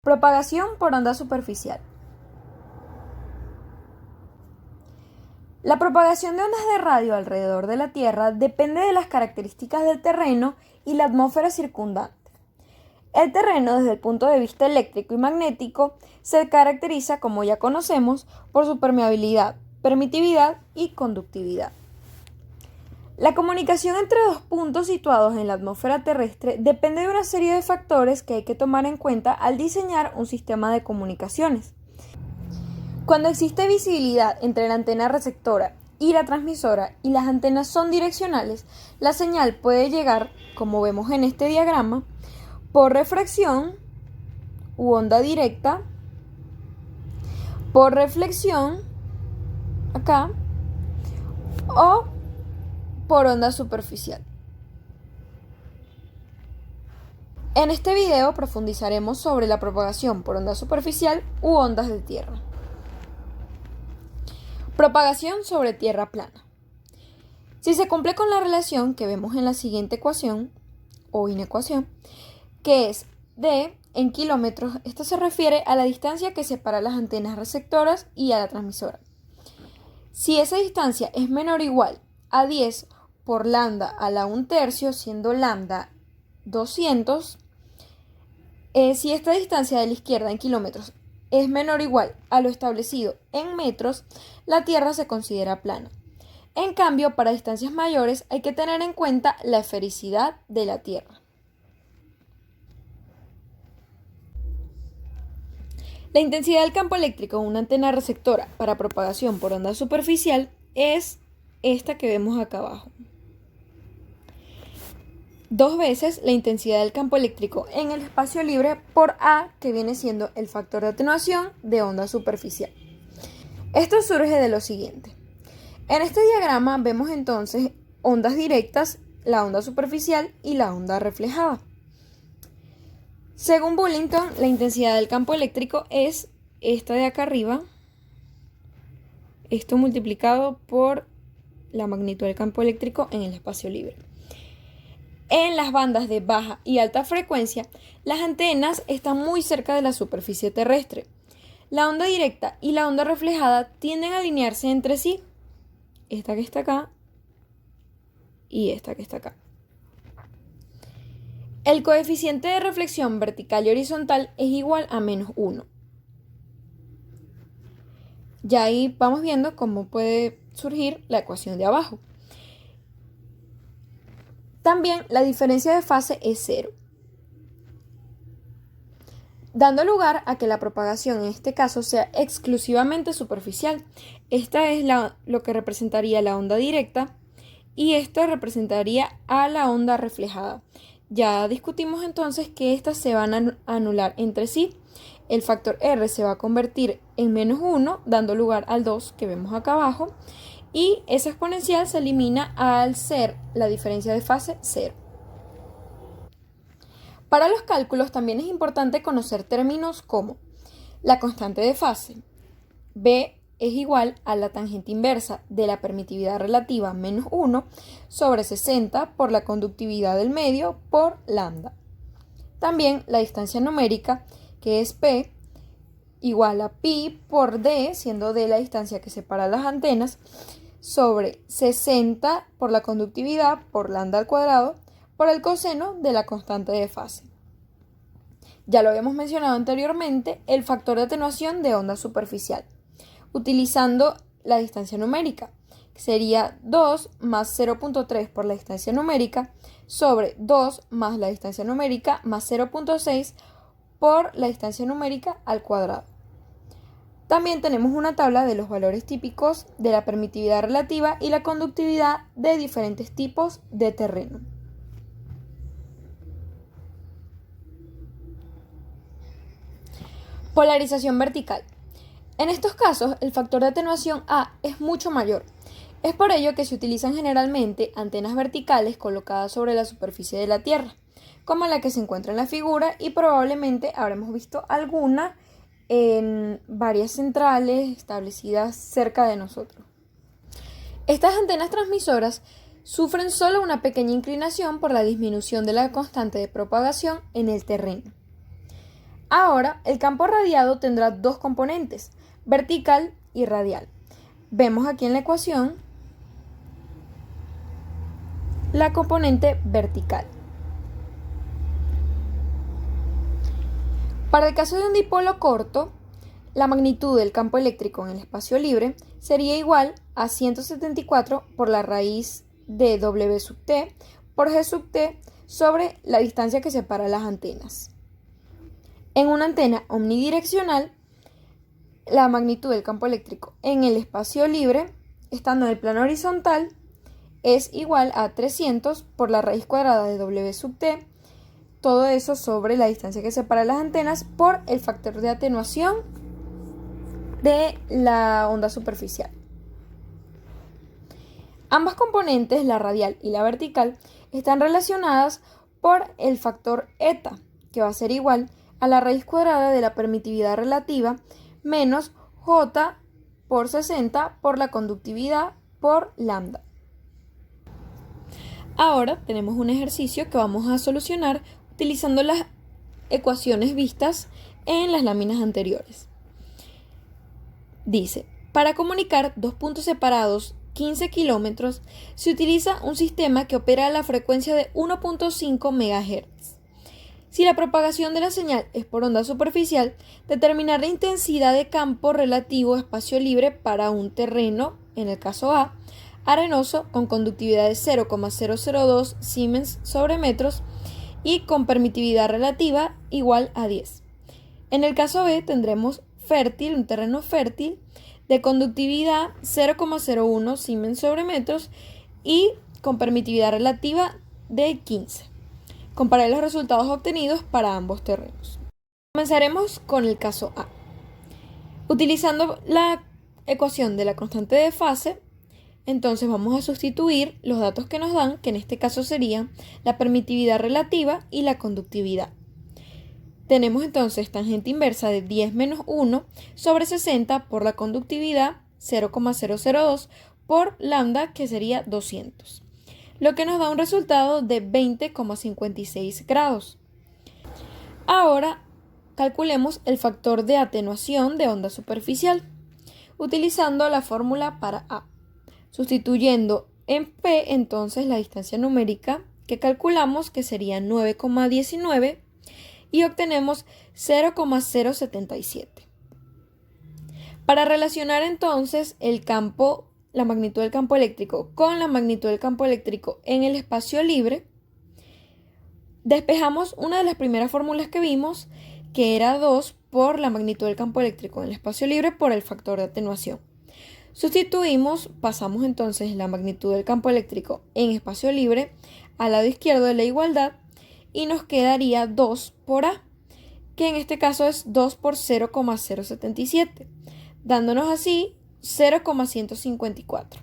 Propagación por onda superficial. La propagación de ondas de radio alrededor de la Tierra depende de las características del terreno y la atmósfera circundante. El terreno, desde el punto de vista eléctrico y magnético, se caracteriza, como ya conocemos, por su permeabilidad, permitividad y conductividad. La comunicación entre dos puntos situados en la atmósfera terrestre depende de una serie de factores que hay que tomar en cuenta al diseñar un sistema de comunicaciones. Cuando existe visibilidad entre la antena receptora y la transmisora y las antenas son direccionales, la señal puede llegar, como vemos en este diagrama, por refracción u onda directa, por reflexión, acá, o por onda superficial. En este video profundizaremos sobre la propagación por onda superficial u ondas de tierra. Propagación sobre tierra plana. Si se cumple con la relación que vemos en la siguiente ecuación o inecuación, que es D en kilómetros, esto se refiere a la distancia que separa las antenas receptoras y a la transmisora. Si esa distancia es menor o igual a 10 por lambda a la 1/3, siendo lambda 200, si esta distancia de la izquierda en kilómetros es menor o igual a lo establecido en metros, la Tierra se considera plana. En cambio, para distancias mayores hay que tener en cuenta la esfericidad de la Tierra. La intensidad del campo eléctrico en una antena receptora para propagación por onda superficial es esta que vemos acá abajo. 2 veces la intensidad del campo eléctrico en el espacio libre por A, que viene siendo el factor de atenuación de onda superficial. Esto surge de lo siguiente. En este diagrama vemos entonces ondas directas, la onda superficial y la onda reflejada. Según Bullington, la intensidad del campo eléctrico es esta de acá arriba, esto multiplicado por la magnitud del campo eléctrico en el espacio libre. En las bandas de baja y alta frecuencia, las antenas están muy cerca de la superficie terrestre. La onda directa y la onda reflejada tienden a alinearse entre sí, esta que está acá y esta que está acá. El coeficiente de reflexión vertical y horizontal es igual a -1. Ya ahí vamos viendo cómo puede surgir la ecuación de abajo. También la diferencia de fase es 0, dando lugar a que la propagación en este caso sea exclusivamente superficial. Esta es lo que representaría la onda directa y esta representaría a la onda reflejada. Ya discutimos entonces que estas se van a anular entre sí. El factor R se va a convertir en -1, dando lugar al 2 que vemos acá abajo. Y esa exponencial se elimina al ser la diferencia de fase 0. Para los cálculos también es importante conocer términos como la constante de fase. B es igual a la tangente inversa de la permitividad relativa -1 sobre 60 por la conductividad del medio por lambda. También la distancia numérica, que es P, igual a pi por D, siendo D la distancia que separa las antenas, sobre 60 por la conductividad por lambda al cuadrado por el coseno de la constante de fase. Ya lo habíamos mencionado anteriormente, el factor de atenuación de onda superficial, utilizando la distancia numérica, que sería 2 más 0.3 por la distancia numérica sobre 2 más la distancia numérica más 0.6 por la distancia numérica al cuadrado. También tenemos una tabla de los valores típicos de la permitividad relativa y la conductividad de diferentes tipos de terreno. Polarización vertical. En estos casos, el factor de atenuación A es mucho mayor. Es por ello que se utilizan generalmente antenas verticales colocadas sobre la superficie de la Tierra, como la que se encuentra en la figura, y probablemente habremos visto alguna en varias centrales establecidas cerca de nosotros. Estas antenas transmisoras sufren solo una pequeña inclinación por la disminución de la constante de propagación en el terreno. Ahora, el campo radiado tendrá dos componentes, vertical y radial. Vemos aquí en la ecuación la componente vertical. Para el caso de un dipolo corto, la magnitud del campo eléctrico en el espacio libre sería igual a 174 por la raíz de W sub t por G sub t sobre la distancia que separa las antenas. En una antena omnidireccional, la magnitud del campo eléctrico en el espacio libre, estando en el plano horizontal, es igual a 300 por la raíz cuadrada de W sub t, todo eso sobre la distancia que separa las antenas por el factor de atenuación de la onda superficial. Ambas componentes, la radial y la vertical, están relacionadas por el factor eta, que va a ser igual a la raíz cuadrada de la permitividad relativa menos J por 60 por la conductividad por lambda. Ahora tenemos un ejercicio que vamos a solucionar utilizando las ecuaciones vistas en las láminas anteriores. Dice, para comunicar dos puntos separados 15 kilómetros, se utiliza un sistema que opera a la frecuencia de 1.5 MHz. Si la propagación de la señal es por onda superficial, determinar la intensidad de campo relativo a espacio libre para un terreno, en el caso A, arenoso con conductividad de 0,002 Siemens sobre metros y con permitividad relativa igual a 10. En el caso B tendremos fértil, un terreno fértil de conductividad 0,01 Siemens sobre metros y con permitividad relativa de 15. Comparé los resultados obtenidos para ambos terrenos. Comenzaremos con el caso A. Utilizando la ecuación de la constante de fase, entonces vamos a sustituir los datos que nos dan, que en este caso serían la permitividad relativa y la conductividad. Tenemos entonces tangente inversa de 10 menos 1 sobre 60 por la conductividad 0,002 por lambda, que sería 200, lo que nos da un resultado de 20,56 grados. Ahora calculemos el factor de atenuación de onda superficial, utilizando la fórmula para A. Sustituyendo en P entonces la distancia numérica que calculamos, que sería 9,19, y obtenemos 0,077. Para relacionar entonces la magnitud del campo eléctrico con la magnitud del campo eléctrico en el espacio libre, despejamos una de las primeras fórmulas que vimos, que era 2 por la magnitud del campo eléctrico en el espacio libre por el factor de atenuación. Sustituimos, pasamos entonces la magnitud del campo eléctrico en espacio libre al lado izquierdo de la igualdad y nos quedaría 2 por A, que en este caso es 2 por 0,077, dándonos así 0,154.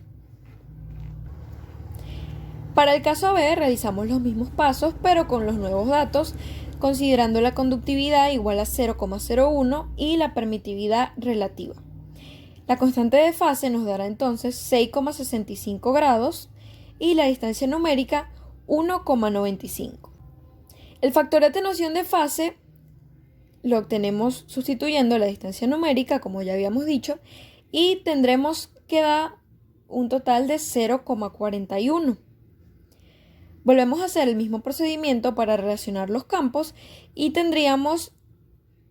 Para el caso B realizamos los mismos pasos, pero con los nuevos datos, considerando la conductividad igual a 0,01 y la permitividad relativa. La constante de fase nos dará entonces 6,65 grados y la distancia numérica 1,95. El factor de atenuación de fase lo obtenemos sustituyendo la distancia numérica, como ya habíamos dicho, y tendremos que dar un total de 0,41. Volvemos a hacer el mismo procedimiento para relacionar los campos y tendríamos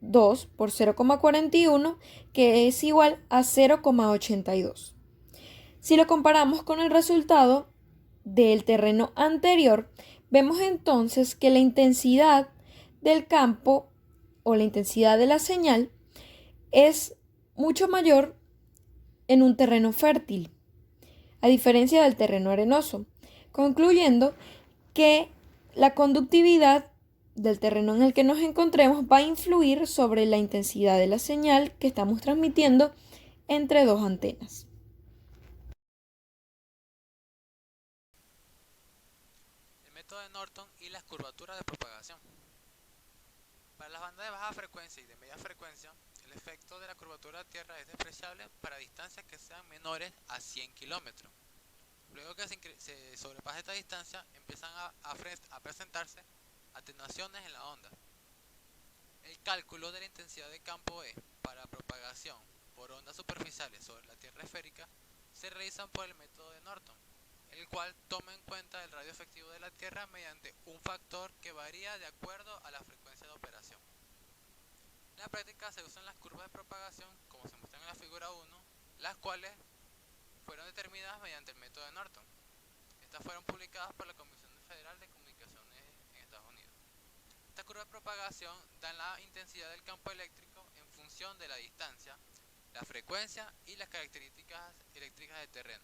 2 por 0,41, que es igual a 0,82. Si lo comparamos con el resultado del terreno anterior, vemos entonces que la intensidad del campo o la intensidad de la señal es mucho mayor en un terreno fértil, a diferencia del terreno arenoso, concluyendo que la conductividad del terreno en el que nos encontremos va a influir sobre la intensidad de la señal que estamos transmitiendo entre dos antenas. El método de Norton y las curvaturas de propagación. Para las bandas de baja frecuencia y de media frecuencia, el efecto de la curvatura de Tierra es despreciable para distancias que sean menores a 100 kilómetros. Luego que se sobrepasa esta distancia, empiezan a presentarse atenuaciones en la onda. El cálculo de la intensidad de campo E para propagación por ondas superficiales sobre la Tierra esférica se realizan por el método de Norton, el cual toma en cuenta el radio efectivo de la Tierra mediante un factor que varía de acuerdo a la frecuencia de operación. En la práctica se usan las curvas de propagación, como se muestra en la figura 1, las cuales fueron determinadas mediante el método de Norton. Estas fueron publicadas por la Comisión Federal de Comunicaciones en Estados Unidos. Esta curva de propagación da la intensidad del campo eléctrico en función de la distancia, la frecuencia y las características eléctricas del terreno.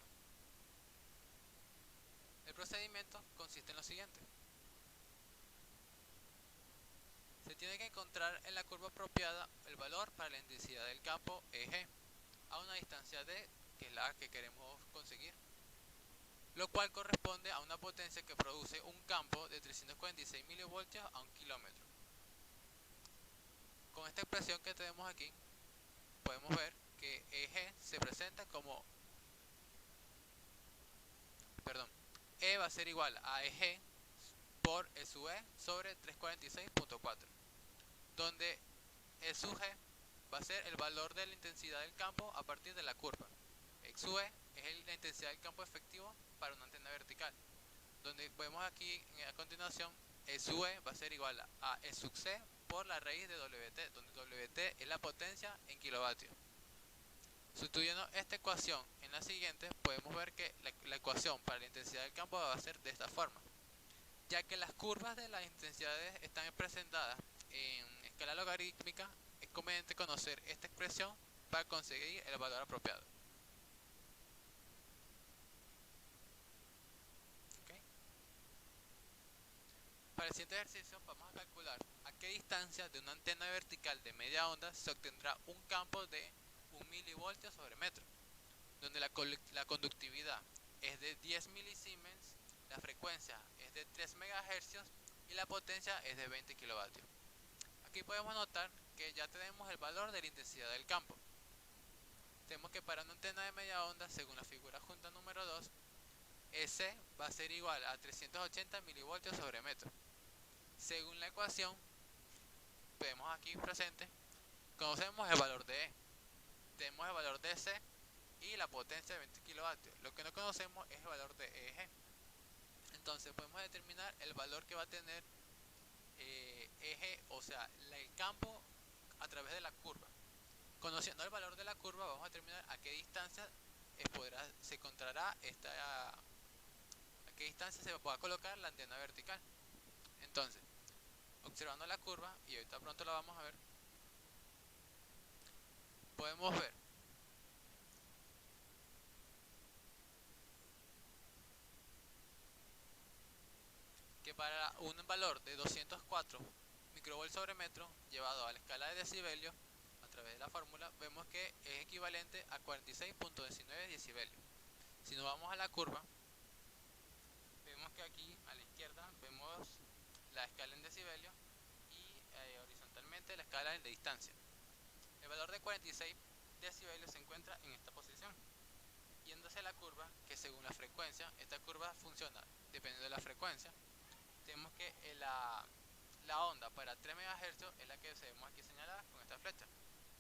El procedimiento consiste en lo siguiente. Se tiene que encontrar en la curva apropiada el valor para la intensidad del campo EG a una distancia D, que es la que queremos conseguir, lo cual corresponde a una potencia que produce un campo de 346 milivoltios a 1 kilómetro. Con esta expresión que tenemos aquí, podemos ver que EG se presenta como, E va a ser igual a EG por E sub E sobre 346.4, donde E sub G va a ser el valor de la intensidad del campo a partir de la curva. E sub E es la intensidad del campo efectivo para una antena vertical, donde vemos aquí a continuación E sub E va a ser igual a E sub C por la raíz de WT, donde WT es la potencia en kilovatios. Sustituyendo esta ecuación en la siguiente, podemos ver que la ecuación para la intensidad del campo va a ser de esta forma, ya que las curvas de las intensidades están presentadas en escala logarítmica. Es conveniente conocer esta expresión para conseguir el valor apropiado. ¿Okay? Para el siguiente ejercicio vamos a calcular a qué distancia de una antena vertical de media onda se obtendrá un campo de 1 milivoltio sobre metro, donde la conductividad es de 10 milisiemens, la frecuencia es de 3 MHz y la potencia es de 20 kilovatios. Aquí podemos notar que ya tenemos el valor de la intensidad del campo. Tenemos que para una antena de media onda, según la figura junta número 2, S va a ser igual a 380 milivoltios sobre metro. Según la ecuación, vemos aquí presente, conocemos el valor de E, tenemos el valor de C y la potencia de 20 kilovatios. Lo que no conocemos es el valor de EG. Entonces podemos determinar el valor que va a tener EG, o sea, el campo a través de la curva. Conociendo el valor de la curva, vamos a determinar a qué distancia se encontrará a qué distancia se va a colocar la antena vertical. Entonces, observando la curva, y ahorita pronto la vamos a ver, podemos ver que para un valor de 204 microvolts sobre metro llevado a la escala de decibelios a través de la fórmula, vemos que es equivalente a 46.19 decibelios. Si nos vamos a la curva, vemos que aquí a la izquierda vemos la escala en decibelios y horizontalmente la escala de distancia. El valor de 46 decibelios se encuentra en esta posición. Yéndose a la curva, que según la frecuencia, esta curva funciona dependiendo de la frecuencia. Tenemos que la onda para 3 MHz es la que vemos aquí señalada con esta flecha,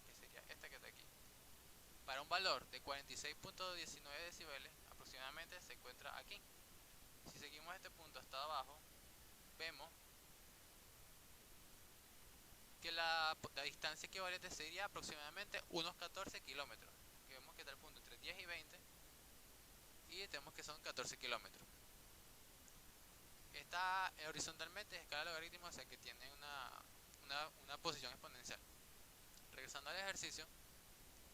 que sería esta que está aquí. Para un valor de 46.19 decibeles aproximadamente se encuentra aquí. Si seguimos este punto hasta abajo, vemos que la distancia equivalente sería aproximadamente unos 14 kilómetros. Vemos que está el punto entre 10 y 20 y tenemos que son 14 kilómetros. Está horizontalmente en escala logarítmica, o sea que tiene una posición exponencial. Regresando al ejercicio,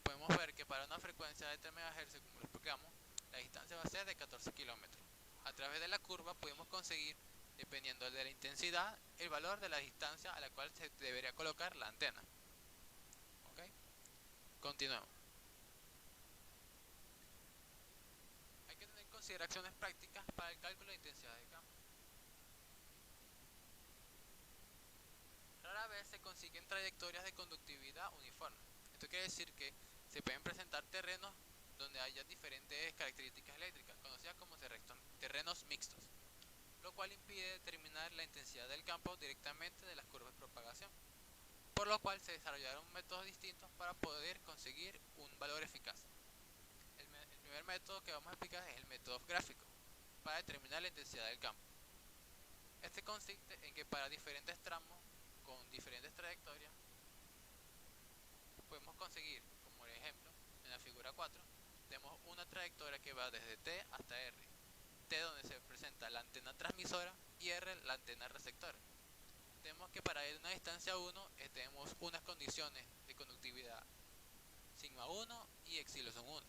podemos ver que para una frecuencia de 3 MHz, como lo explicamos, la distancia va a ser de 14 kilómetros. A través de la curva podemos conseguir, dependiendo de la intensidad, el valor de la distancia a la cual se debería colocar la antena. ¿Okay? Continuemos. Hay que tener consideraciones prácticas para el cálculo de intensidad de campo. Rara vez se consiguen trayectorias de conductividad uniforme. Esto quiere decir que se pueden presentar terrenos donde haya diferentes características eléctricas, conocidas como terrenos mixtos, lo cual impide determinar la intensidad del campo directamente de las curvas de propagación. por lo cual se desarrollaron métodos distintos para poder conseguir un valor eficaz. El primer método que vamos a explicar es el método gráfico, para determinar la intensidad del campo. Este consiste en que para diferentes tramos con diferentes trayectorias podemos conseguir, como por ejemplo en la figura 4, tenemos una trayectoria que va desde T hasta R. T donde se presenta la antena transmisora y R la antena receptora. Tenemos que para ir a una distancia 1 tenemos unas condiciones de conductividad sigma 1 y epsilon 1.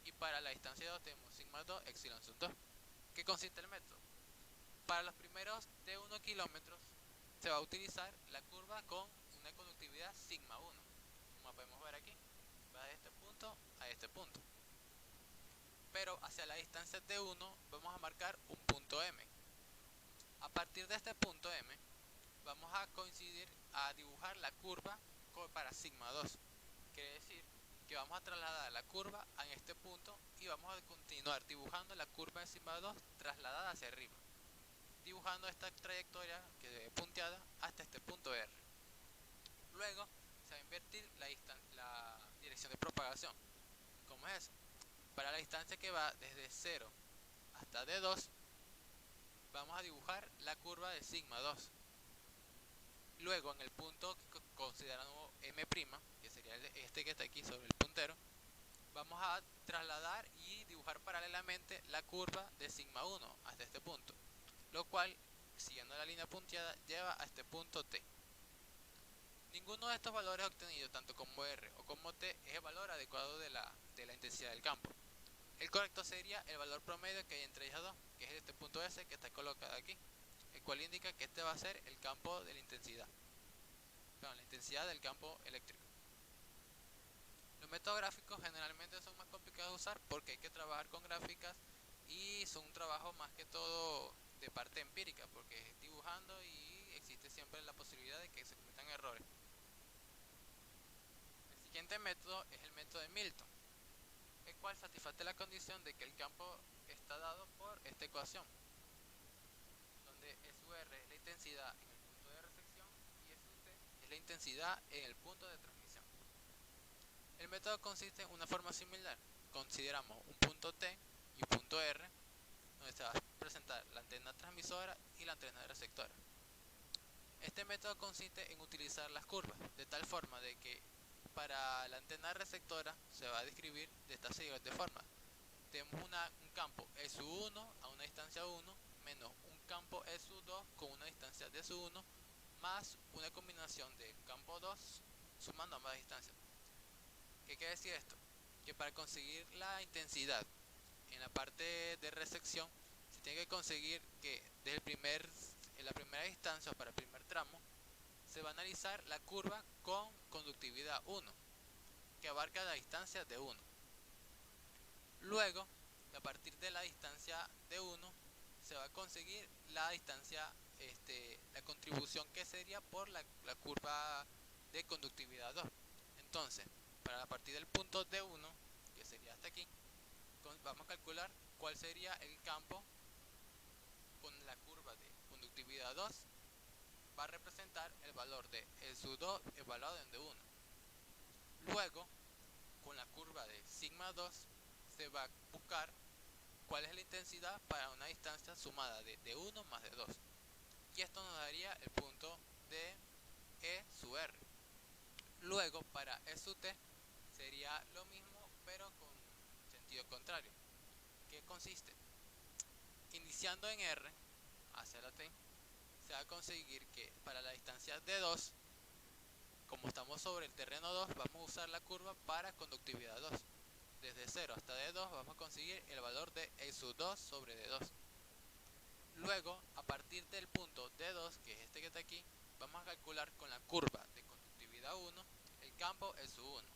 Y para la distancia 2 tenemos sigma 2, epsilon 2. ¿Qué consiste el método? Para los primeros de 1 kilómetros se va a utilizar la curva con una conductividad sigma 1. Como podemos ver aquí, va de este punto a este punto. Pero hacia la distancia de 1 vamos a marcar un punto M. A partir de este punto M vamos a coincidir a dibujar la curva para sigma 2. Quiere decir que vamos a trasladar la curva a este punto y vamos a continuar dibujando la curva de sigma 2 trasladada hacia arriba, dibujando esta trayectoria que debe punteada hasta este punto R. Luego se va a invertir la dirección de propagación. ¿Cómo es eso? Para la distancia que va desde 0 hasta D2 vamos a dibujar la curva de sigma 2. Luego en el punto que consideramos M', que sería este que está aquí sobre el puntero, vamos a trasladar y dibujar paralelamente la curva de sigma 1 hasta este punto, lo cual, siguiendo la línea punteada, lleva a este punto T. Ninguno de estos valores obtenidos, tanto como R o como T, es el valor adecuado de la intensidad del campo. El correcto sería el valor promedio que hay entre ellas dos, que es este punto S que está colocado aquí, el cual indica que este va a ser el campo de la intensidad. La intensidad del campo eléctrico. Los métodos gráficos generalmente son más complicados de usar porque hay que trabajar con gráficas y son un trabajo más que todo de parte empírica, porque es dibujando y existe siempre la posibilidad de que se cometan errores. El siguiente método es el método de Milton, el cual satisface la condición de que el campo está dado por esta ecuación, donde SUR es la intensidad en el punto de recepción y SUT es la intensidad en el punto de transmisión. El método consiste en una forma similar. Consideramos un punto T y un punto R, donde se va a presentar la antena transmisora y la antena receptora. Este método consiste en utilizar las curvas, de tal forma de que para la antena receptora se va a describir de esta siguiente forma. Tenemos un campo SU1 a una distancia 1 menos un campo SU2 con una distancia de SU1 más una combinación de campo 2 sumando ambas distancias. ¿Qué quiere decir esto? Que para conseguir la intensidad en la parte de recepción se tiene que conseguir que en la primera distancia o para el primer tramo se va a analizar la curva con conductividad 1, que abarca la distancia de 1. Luego, a partir de la distancia de 1 se va a conseguir la distancia, la contribución que sería por la curva de conductividad 2. Entonces, para a partir del punto D1, que sería hasta aquí, vamos a calcular cuál sería el campo con la curva de conductividad 2. Va a representar el valor de SU2 evaluado en D1. Luego, con la curva de sigma 2, se va a buscar cuál es la intensidad para una distancia sumada de D1 más D2. Y esto nos daría el punto de E sub R. Luego, para E sub T, sería lo mismo, pero con sentido contrario. ¿Qué consiste? Iniciando en R, hacia la T, se va a conseguir que para la distancia D2, como estamos sobre el terreno 2, vamos a usar la curva para conductividad 2. Desde 0 hasta D2 vamos a conseguir el valor de E sub 2 sobre D2. Luego, a partir del punto D2, que es este que está aquí, vamos a calcular con la curva de conductividad 1 el campo E sub 1,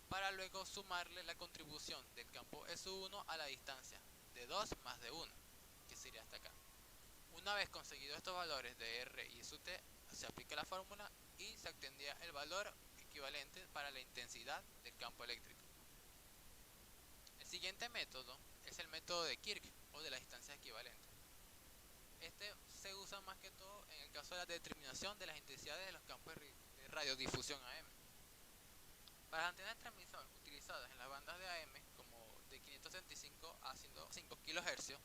para luego sumarle la contribución del campo E sub 1 a la distancia de 2 más de 1, que sería hasta acá. Una vez conseguido estos valores de R y sub T, se aplica la fórmula y se obtendría el valor equivalente para la intensidad del campo eléctrico. El siguiente método es el método de Kirk o de la distancia equivalente. Este se usa más que todo en el caso de la determinación de las intensidades de los campos de radiodifusión AM. Para las antenas de transmisión utilizadas en las bandas de AM, como de 535 a 105 kHz,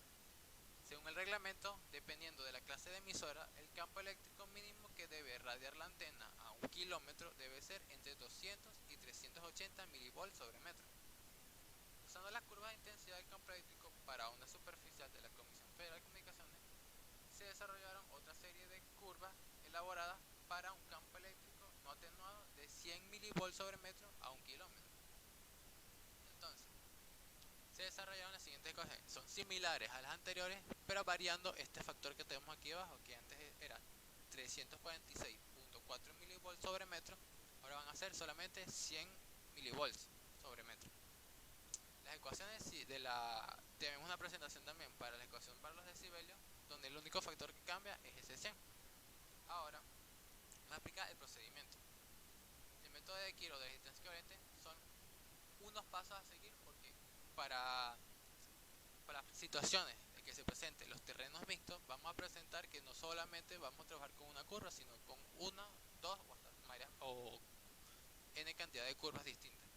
según el reglamento, dependiendo de la clase de emisora, el campo eléctrico mínimo que debe radiar la antena a 1 kilómetro debe ser entre 200 y 380 mV sobre metro. Usando las curvas de intensidad del campo eléctrico para onda superficial de la Comisión Federal de Comunicaciones, se desarrollaron otra serie de curvas elaboradas para un campo eléctrico no atenuado de 100 mV sobre metro a 1 kilómetro. Entonces, se desarrollaron las siguientes cosas. Son similares a las anteriores, pero variando este factor que tenemos aquí abajo, que antes era 346.4 mV sobre metro, ahora van a ser solamente 100 mV sobre metro. Las ecuaciones tenemos una presentación también para la ecuación para los decibelios, donde el único factor que cambia es ese 100. Ahora, vamos a explicar el procedimiento. El método de Kirchhoff de resistencia equivalente son unos pasos a seguir, porque para situaciones en que se presenten los terrenos mixtos, vamos a presentar que no solamente vamos a trabajar con una curva, sino con una, dos o hasta o n cantidad de curvas distintas.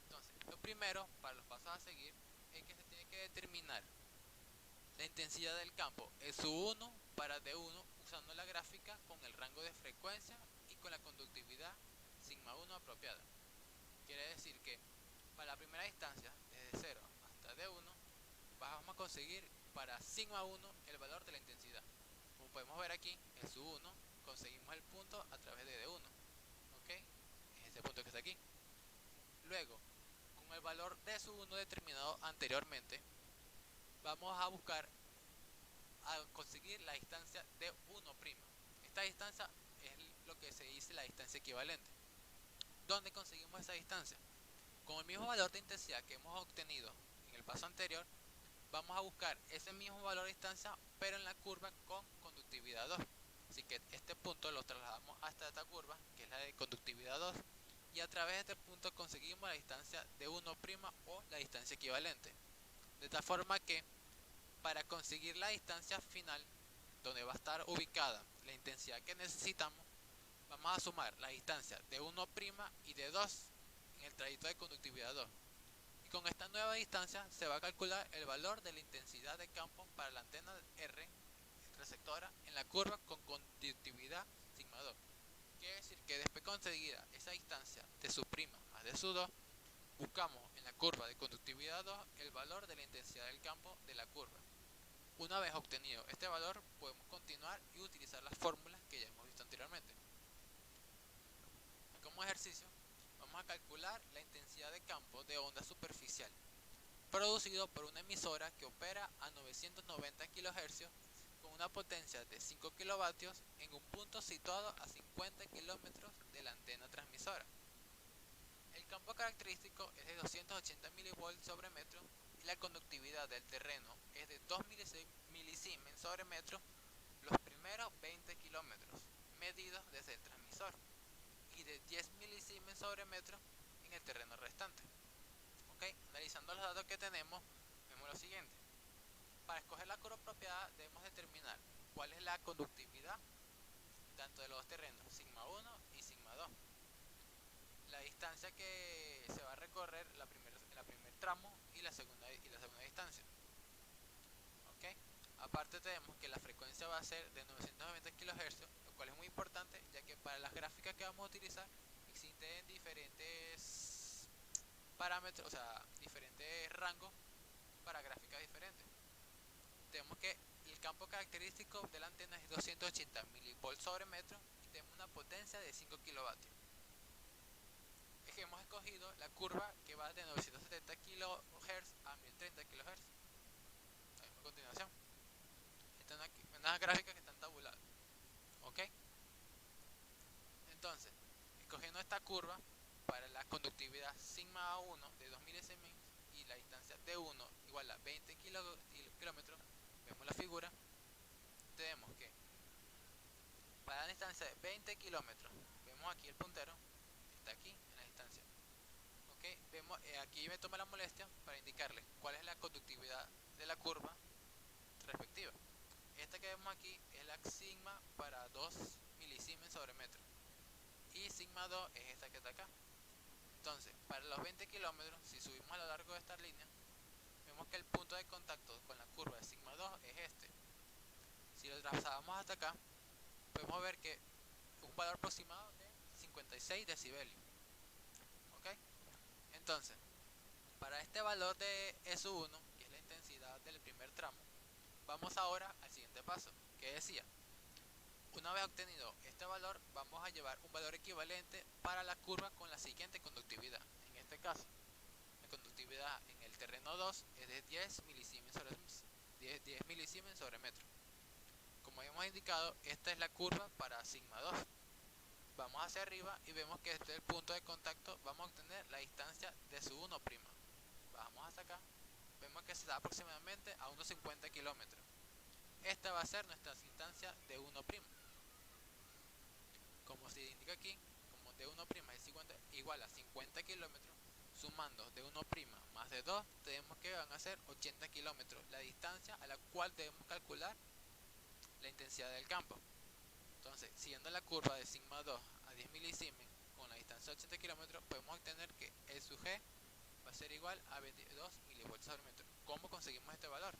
Entonces, lo primero para los pasos a seguir es que se tiene que determinar la intensidad del campo SU1 para D1 usando la gráfica con el rango de frecuencia y con la conductividad sigma 1 apropiada. Quiere decir que para la primera distancia, desde 0 hasta D1, vamos a conseguir para sigma 1 el valor de la intensidad. Como podemos ver aquí, en SU1 conseguimos el punto a través de D1. ¿Ok? Es ese punto que está aquí. Luego, con el valor de SU1 determinado anteriormente, vamos a buscar a conseguir la distancia D1'. Esta distancia es lo que se dice la distancia equivalente. ¿Dónde conseguimos esa distancia? Con el mismo valor de intensidad que hemos obtenido en el paso anterior, vamos a buscar ese mismo valor de distancia, pero en la curva con conductividad 2. Así que este punto lo trasladamos hasta esta curva, que es la de conductividad 2, y a través de este punto conseguimos la distancia de 1' o la distancia equivalente. De tal forma que para conseguir la distancia final, donde va a estar ubicada la intensidad que necesitamos, vamos a sumar la distancia de 1' y de 2 en el trayecto de conductividad 2. Y con esta nueva distancia se va a calcular el valor de la intensidad de campo para la antena R receptora en la curva con conductividad sigma 2. Quiere decir que después de conseguida esa distancia de su prima más de su 2, buscamos en la curva de conductividad 2 el valor de la intensidad del campo de la curva. Una vez obtenido este valor, podemos continuar y utilizar las fórmulas que ya hemos visto anteriormente. Como ejercicio, vamos a calcular la intensidad de campo de onda superficial producido por una emisora que opera a 990 kHz con una potencia de 5 kW en un punto situado a 50 km de la antena transmisora. El campo característico es de 280 mV sobre metro y la conductividad del terreno es de 2 milisiemens sobre metro los primeros 20 km medidos desde el transmisor y de 10 milisiemens sobre metro en el terreno restante. ¿Okay? Analizando los datos que tenemos, vemos lo siguiente. Para escoger la curva apropiada debemos determinar cuál es la conductividad tanto de los dos terrenos, sigma 1 y sigma 2. La distancia que se va a recorrer en la primer tramo y la segunda distancia. ¿Okay? Aparte tenemos que la frecuencia va a ser de 990 kHz, lo cual es muy importante ya que para las gráficas que vamos a utilizar existen diferentes parámetros, o sea, diferentes rangos para gráficas diferentes. Tenemos que el campo característico de la antena es 280 mV sobre metro y tenemos una potencia de 5 kW. Es que hemos escogido la curva que va de 970 kHz a 1030 kHz. A continuación, esta es una gráfica que están tabuladas. ¿Ok? Entonces, escogiendo esta curva para la conductividad sigma 1 de 2 milisiemens y la distancia de 1 igual a 20 kilómetros, vemos la figura, tenemos que para la distancia de 20 kilómetros, vemos aquí el puntero, está aquí en la distancia. ¿Okay? Vemos, aquí me toma la molestia para indicarles cuál es la conductividad de la curva respectiva. Esta que vemos aquí es la sigma para 2 milisiemens sobre metro y sigma 2 es esta que está acá. Entonces, para los 20 kilómetros, si subimos a lo largo de esta línea, vemos que el punto de contacto con la curva de sigma 2 es este. Si lo trazamos hasta acá, podemos ver que es un valor aproximado de 56 decibelios. ¿Ok? Entonces, para este valor de S1, que es la intensidad del primer tramo, vamos ahora al siguiente paso, que decía, una vez obtenido este valor, vamos a llevar un valor equivalente para la curva con la siguiente conductividad. En este caso, la conductividad en el terreno 2 es de 10 milisiemens sobre metro. Como hemos indicado, esta es la curva para sigma 2. Vamos hacia arriba y vemos que este es el punto de contacto. Vamos a obtener la distancia de su 1'. Bajamos hasta acá. Vemos que se da aproximadamente a unos 50 kilómetros. Esta va a ser nuestra distancia de 1'. Como se indica aquí, como de 1' es igual a 50 kilómetros, sumando de 1' más de 2, tenemos que van a ser 80 kilómetros, la distancia a la cual debemos calcular la intensidad del campo. Entonces, siguiendo la curva de sigma 2 a 10 milisiemens con la distancia de 80 kilómetros, podemos obtener que E sub G va a ser igual a 22 milivoltios sobre metro. ¿Cómo conseguimos este valor?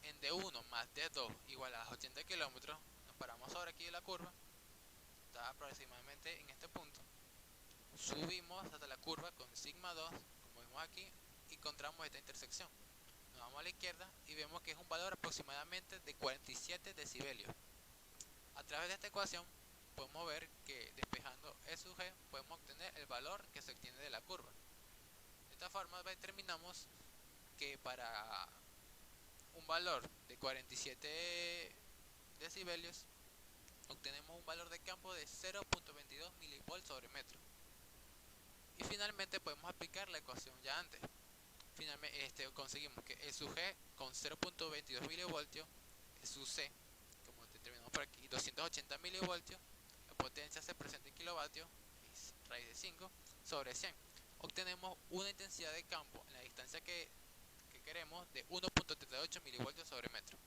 En D1 más D2 igual a 80 kilómetros, nos paramos ahora aquí de la curva, está aproximadamente en este punto, subimos hasta la curva con sigma 2, como vemos aquí, y encontramos esta intersección. Nos vamos a la izquierda y vemos que es un valor aproximadamente de 47 decibelios. A través de esta ecuación podemos ver que despejando E sub G podemos obtener el valor que se obtiene de la curva. De esta forma determinamos que para un valor de 47 decibelios obtenemos un valor de campo de 0.22 milivolts sobre metro. Y finalmente podemos aplicar la ecuación ya antes. Finalmente conseguimos que E sub G con 0.22 milivoltios, E sub C, como determinamos por aquí, 280 milivoltios, la potencia se presenta en kilovatios, es raíz de 5, sobre 100. Obtenemos una intensidad de campo en la distancia que queremos de 1.38 milivoltios sobre metro.